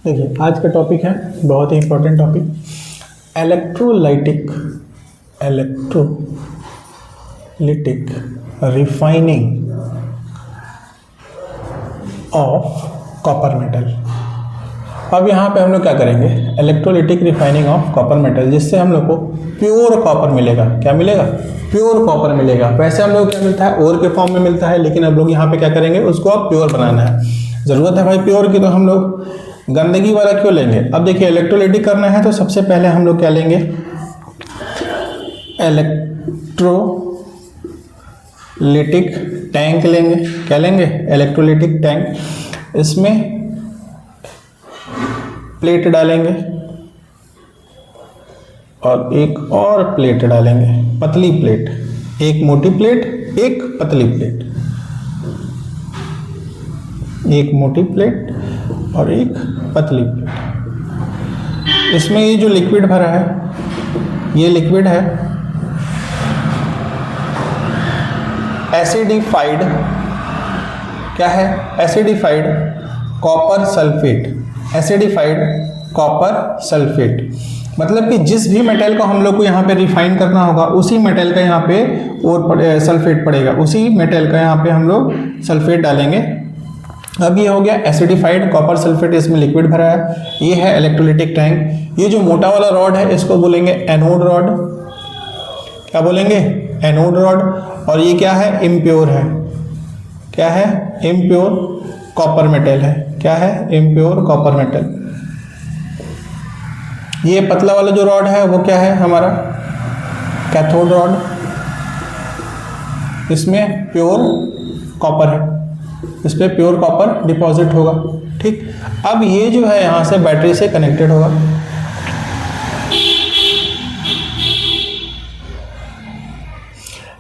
देखिए आज का टॉपिक है बहुत ही important topic, electrolytic refining of copper metal. अब यहाँ पे हम लोग क्या करेंगे, electrolytic refining of copper metal, जिससे हम लोग को प्योर कॉपर मिलेगा। क्या मिलेगा? प्योर कॉपर मिलेगा। वैसे हम लोग क्या मिलता है, ओर के फॉर्म में मिलता है, लेकिन अब लोग यहाँ पे क्या करेंगे, उसको अब प्योर बनाना है। ज़रूरत है भाई प्योर की, तो हम लोग गंदगी वाला क्यों लेंगे। अब देखिए इलेक्ट्रोलाइटिक करना है तो सबसे पहले हम लोग क्या लेंगे, इलेक्ट्रोलाइटिक टैंक लेंगे। क्या लेंगे? Electrolytic tank. इसमें प्लेट डालेंगे और एक और प्लेट डालेंगे, पतली प्लेट, एक मोटी प्लेट, एक पतली प्लेट, एक मोटी प्लेट और एक पतली प्लेट। इसमें ये जो लिक्विड भरा है, ये लिक्विड है एसिडिफाइड, क्या है? Acidified copper sulphate. Acidified copper sulphate मतलब कि जिस भी मेटल को हम लोग को यहाँ पे रिफाइन करना होगा, उसी मेटल का यहाँ पे और सल्फेट पड़ेगा, उसी मेटल का यहाँ पे हम लोग सल्फेट डालेंगे। अब ये हो गया एसिडिफाइड कॉपर सल्फेट, इसमें लिक्विड भरा है। ये है इलेक्ट्रोलाइटिक टैंक। ये जो मोटा वाला रॉड है इसको बोलेंगे एनोड रॉड। क्या बोलेंगे? Anode rod. और ये क्या है? इम्प्योर है। क्या है? इम्प्योर कॉपर मेटल है। क्या है? Impure copper metal. ये पतला वाला जो रॉड है वो क्या है हमारा? Cathode rod. इसमें प्योर कॉपर है, इस पर प्योर कॉपर डिपॉजिट होगा। ठीक, अब ये जो है यहाँ से बैटरी से कनेक्टेड होगा।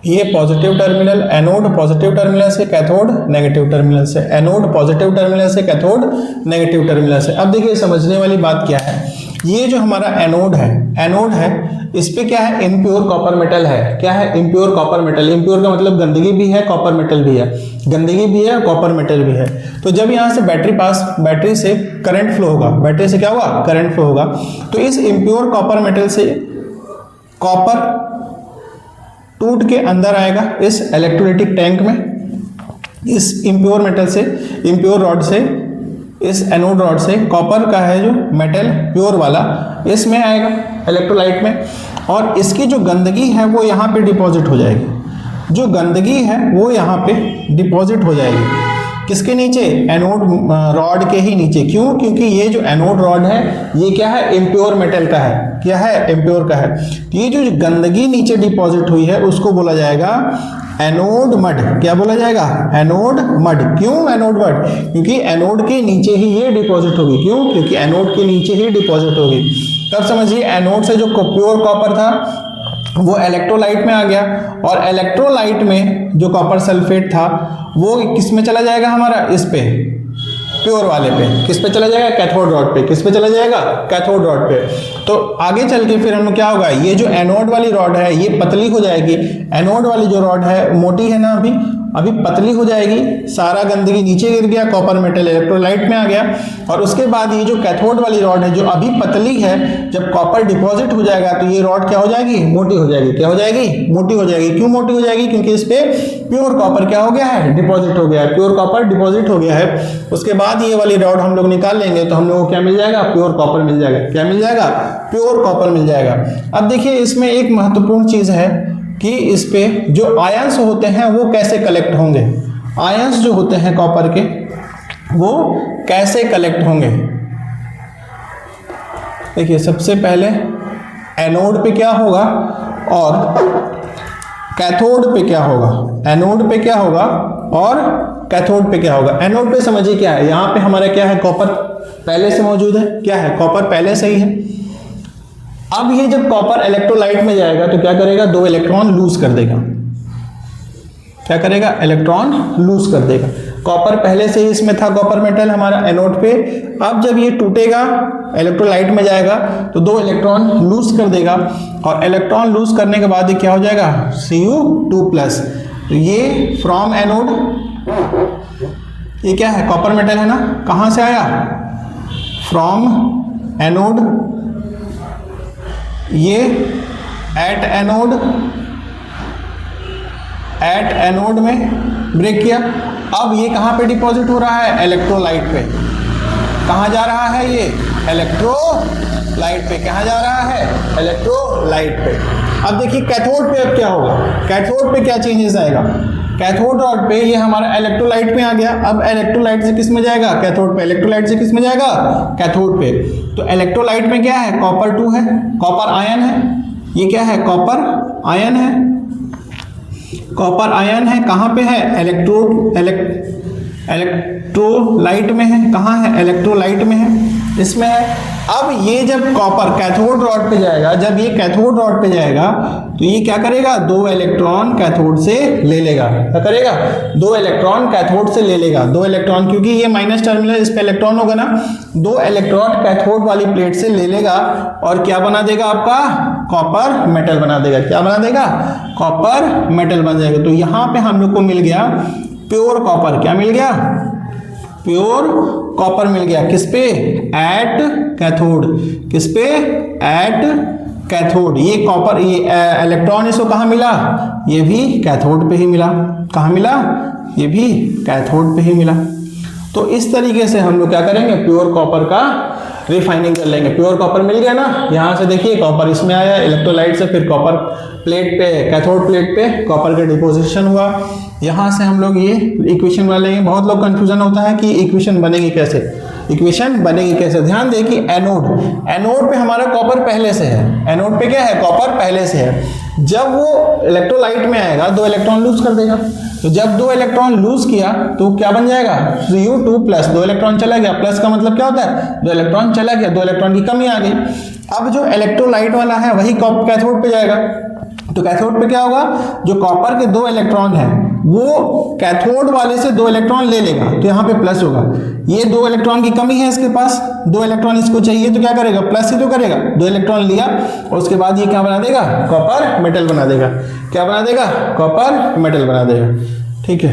ये positive terminal, anode positive terminal से, कैथोड नेगेटिव टर्मिनल से। एनोड पॉजिटिव टर्मिनल से, कैथोड नेगेटिव टर्मिनल से। अब देखिए समझने वाली बात क्या है, ये जो हमारा एनोड है इस पे क्या है? इम्प्योर कॉपर मेटल है। क्या है? Impure copper metal. इम्प्योर का मतलब गंदगी भी है, कॉपर मेटल भी है। गंदगी भी है, कॉपर मेटल भी है। तो जब यहाँ से बैटरी से करंट फ्लो होगा, बैटरी से क्या होगा? करंट फ्लो होगा। तो इस इम्प्योर कॉपर मेटल से कॉपर टूट के अंदर आएगा इस इलेक्ट्रोलाइटिक टैंक में। इस इम्प्योर मेटल से, इम्प्योर रॉड से, इस एनोड रॉड से कॉपर का है जो मेटल प्योर वाला इसमें आएगा इलेक्ट्रोलाइट में, और इसकी जो गंदगी है वो यहाँ पे डिपॉजिट हो जाएगी। जो गंदगी है वो यहाँ पे डिपॉजिट हो जाएगी किसके नीचे? एनोड रॉड के ही नीचे। क्यों? क्योंकि ये जो एनोड रॉड है ये क्या है? इम्प्योर मेटल का है। क्या है? इम्प्योर का है। तो ये जो गंदगी नीचे डिपॉजिट हुई है उसको बोला जाएगा एनोड मड। क्या बोला जाएगा? Anode mud. क्यों एनोड मड? क्योंकि एनोड के नीचे ही ये डिपॉजिट होगी। क्यों? क्योंकि एनोड के नीचे ही डिपॉजिट होगी। तब समझिए एनोड से जो प्योर कॉपर था वो इलेक्ट्रोलाइट में आ गया, और इलेक्ट्रोलाइट में जो कॉपर सल्फेट था वो किस में चला जाएगा हमारा? इस पे, प्योर वाले पे। किस पे चला जाएगा? कैथोड रॉड पे। किस पे चला जाएगा? कैथोड रॉड पे। तो आगे चल के फिर हम क्या होगा, ये जो एनोड वाली रॉड है ये पतली हो जाएगी। एनोड वाली जो रॉड है मोटी है ना, अभी पतली हो जाएगी। सारा गंदगी नीचे गिर गया, कॉपर मेटल इलेक्ट्रोलाइट में आ गया। और उसके बाद ये जो कैथोड वाली रॉड है जो अभी पतली है, जब कॉपर डिपॉजिट हो जाएगा तो ये रॉड क्या हो जाएगी? मोटी हो जाएगी। क्या हो जाएगी? मोटी हो जाएगी। क्यों मोटी हो जाएगी? क्योंकि इस पे प्योर कॉपर क्या हो गया है? डिपॉजिट हो गया है। प्योर कॉपर डिपॉजिट हो गया है। उसके बाद ये वाली रॉड हम लोग निकाल लेंगे तो हम लोग को क्या मिल जाएगा? प्योर कॉपर मिल जाएगा। क्या मिल जाएगा? प्योर कॉपर मिल जाएगा। अब देखिए इसमें एक महत्वपूर्ण चीज है कि इस पे जो आयंस होते हैं वो कैसे कलेक्ट होंगे। आयंस जो होते हैं कॉपर के वो कैसे कलेक्ट होंगे। देखिए सबसे पहले एनोड पे क्या होगा और कैथोड पे क्या होगा। एनोड पे क्या होगा और कैथोड पे क्या होगा। एनोड पे समझिए क्या है, यहाँ पे हमारा क्या है? कॉपर पहले से मौजूद है। क्या है? कॉपर पहले से ही है। अब ये जब कॉपर इलेक्ट्रोलाइट में जाएगा तो क्या करेगा? 2 इलेक्ट्रॉन लूज कर देगा। क्या करेगा? इलेक्ट्रॉन लूज कर देगा। कॉपर पहले से ही इसमें था, कॉपर मेटल हमारा एनोड पे। अब जब ये टूटेगा इलेक्ट्रोलाइट में जाएगा तो 2 इलेक्ट्रॉन लूज कर देगा, और इलेक्ट्रॉन लूज करने के बाद ये क्या हो जाएगा? Cu2+। तो ये फ्रॉम एनोड, ये क्या है? कॉपर मेटल है ना। कहाँ से आया? फ्रॉम एनोड, ये एट एनोड में ब्रेक किया। अब ये कहाँ पे डिपॉजिट हो रहा है? इलेक्ट्रोलाइट पे। कहाँ जा रहा है ये? इलेक्ट्रोलाइट पे। कहाँ जा रहा है? इलेक्ट्रोलाइट पे। अब देखिए कैथोड पे अब क्या होगा, कैथोड पे क्या चेंजेस आएगा। कैथोड रॉड पे ये हमारा इलेक्ट्रोलाइट पे आ गया, अब इलेक्ट्रोलाइट से किस में जाएगा? कैथोड पे। इलेक्ट्रोलाइट से किस में जाएगा? कैथोड पे। तो इलेक्ट्रोलाइट में क्या है? कॉपर 2 है, कॉपर आयन है। ये क्या है? कॉपर आयन है। कॉपर आयन है, कहाँ पे है? इलेक्ट्रोलाइट में है। कहाँ है? इलेक्ट्रोलाइट में है, इसमें है। अब ये जब कॉपर कैथोड रॉड पे जाएगा, जब ये कैथोड रॉड पे जाएगा तो ये क्या करेगा? 2 इलेक्ट्रॉन कैथोड से ले लेगा। क्या करेगा? 2 इलेक्ट्रॉन कैथोड से ले लेगा। 2 इलेक्ट्रॉन, क्योंकि ये माइनस टर्मिनल, इस पे इलेक्ट्रॉन होगा ना, 2 इलेक्ट्रॉन कैथोड वाली प्लेट से ले लेगा और क्या बना देगा? आपका कॉपर मेटल बना देगा। क्या बना देगा? कॉपर मेटल बन जाएगा। तो यहाँ पे हम लोग को मिल गया प्योर कॉपर। क्या मिल गया? प्योर कॉपर मिल गया। किस पे? At cathode. किस पे? At cathode. ये कॉपर, ये इलेक्ट्रॉन इसको कहाँ मिला? ये भी कैथोड पे ही मिला। कहाँ मिला? ये भी कैथोड पे ही मिला। तो इस तरीके से हम लोग क्या करेंगे? प्योर कॉपर का रिफाइनिंग कर लेंगे। प्योर कॉपर मिल गया ना, यहाँ से देखिए कॉपर इसमें आया इलेक्ट्रोलाइट से, फिर कॉपर प्लेट पे, कैथोड प्लेट पे कॉपर का डिपोजिशन हुआ। यहाँ से हम लोग ये इक्वेशन बना लेंगे। बहुत लोग कंफ्यूजन होता है कि इक्वेशन बनेगी कैसे, इक्वेशन बनेगी कैसे। ध्यान दें कि एनोड पे हमारा कॉपर पहले से है। एनोड पे क्या है? कॉपर पहले से है। जब वो इलेक्ट्रोलाइट में आएगा 2 इलेक्ट्रॉन लूज कर देगा। तो जब 2 इलेक्ट्रॉन लूज किया तो क्या बन जाएगा? Cu2+। 2 इलेक्ट्रॉन चला गया, प्लस का मतलब क्या होता है? 2 इलेक्ट्रॉन चला गया, 2 इलेक्ट्रॉन की कमी आ गई। अब जो इलेक्ट्रोलाइट वाला है वही कैथोड पे जाएगा। तो कैथोड पे क्या होगा? जो कॉपर के 2 इलेक्ट्रॉन है वो कैथोड वाले से 2 इलेक्ट्रॉन ले लेगा, तो यहाँ पे प्लस होगा। ये 2 इलेक्ट्रॉन की कमी है इसके पास, 2 इलेक्ट्रॉन इसको चाहिए, तो क्या करेगा? प्लस ही तो करेगा। 2 इलेक्ट्रॉन लिया और उसके बाद ये क्या बना देगा? कॉपर मेटल बना देगा। क्या बना देगा? कॉपर मेटल बना देगा। ठीक है।